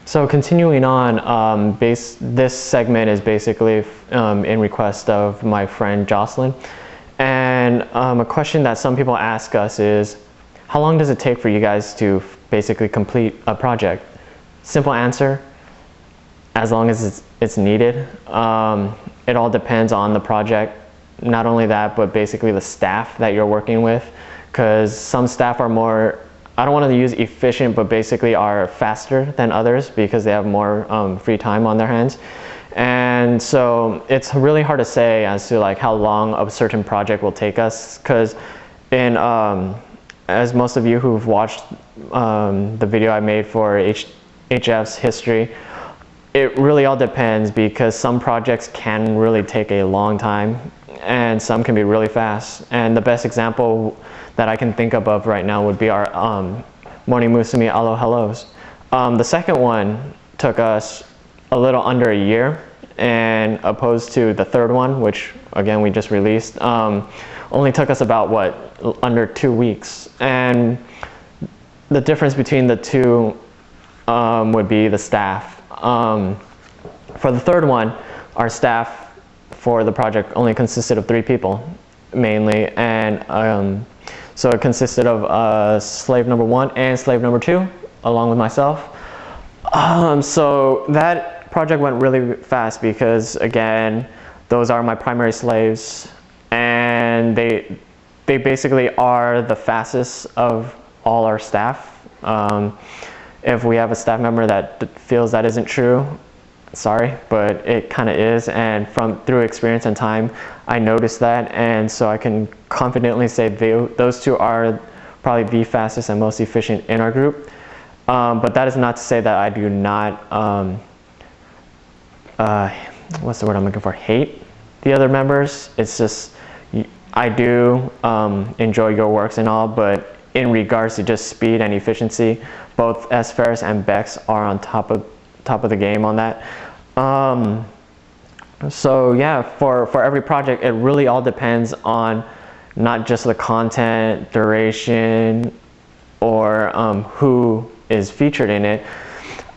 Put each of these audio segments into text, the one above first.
So continuing on, this segment is basically in request of my friend Jocelyn. And a question that some people ask us is, how long does it take for you guys to basically complete a project? Simple answer, as long as it's needed. It all depends on the project. Not only that, but basically the staff that you're working with, because some staff are more, I don't want to use efficient, but basically are faster than others because they have more free time on their hands. And so it's really hard to say as to like how long a certain project will take us, because in as most of you who've watched the video I made for HF's history, it really all depends, because some projects can really take a long time and some can be really fast. And the best example that I can think of right now would be our Morning Musume Alo Hellos. The second one took us a little under a year, and opposed to the third one, which again we just released, only took us about under 2 weeks. And the difference between the two would be the staff. For the third one, our staff for the project only consisted of 3 people mainly, and so it consisted of slave number 1 and slave number 2 along with myself. So that project went really fast because, again, those are my primary slaves, and they basically are the fastest of all our staff. If we have a staff member that feels that isn't true, sorry, but it kind of is, and through experience and time, I noticed that, and so I can confidently say those 2 are probably the fastest and most efficient in our group. But that is not to say that I do not, what's the word I'm looking for, hate the other members. It's just, I do enjoy your works and all, but in regards to just speed and efficiency, both S. Ferris and Bex are on top of the game on that. So yeah, for every project, it really all depends on not just the content, duration, or who is featured in it,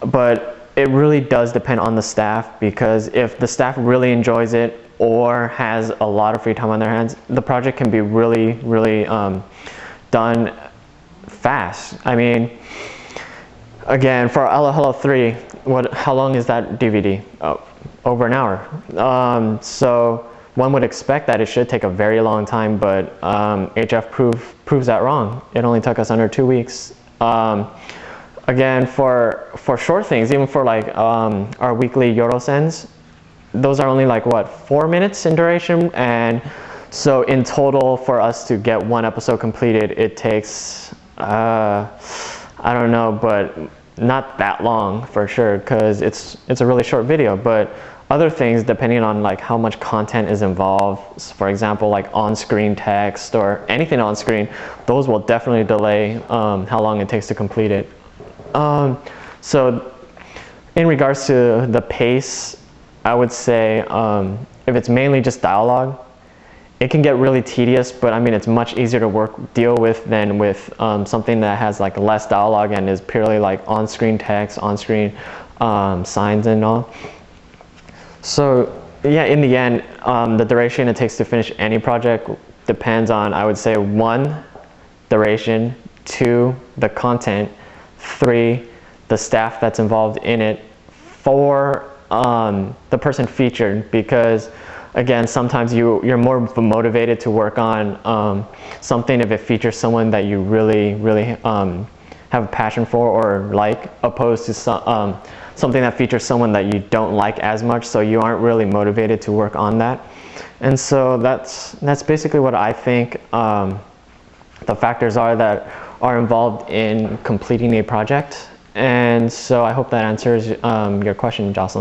but it really does depend on the staff, because if the staff really enjoys it or has a lot of free time on their hands, the project can be really done fast. I mean, again, for Alo Hello 3, how long is that DVD? Oh, over an hour. So one would expect that it should take a very long time, but HF proves that wrong. It only took us under 2 weeks. Again, for short things, even for like our weekly Yorosens, those are only like 4 minutes in duration, and so in total for us to get 1 episode completed, it takes I don't know, but not that long for sure, because it's a really short video. But other things, depending on like how much content is involved, for example like on-screen text or anything on screen, those will definitely delay how long it takes to complete it. So in regards to the pace, I would say if it's mainly just dialogue, it can get really tedious, but I mean it's much easier to deal with than with something that has like less dialogue and is purely like on-screen text, on-screen signs and all. So yeah, in the end, the duration it takes to finish any project depends on, I would say, 1, duration, 2, the content, 3, the staff that's involved in it, 4, the person featured, because again, sometimes you're more motivated to work on something if it features someone that you really have a passion for or like, opposed to something that features someone that you don't like as much, so you aren't really motivated to work on that. And so that's basically what I think the factors are that are involved in completing a project. And so I hope that answers your question, Jocelyn.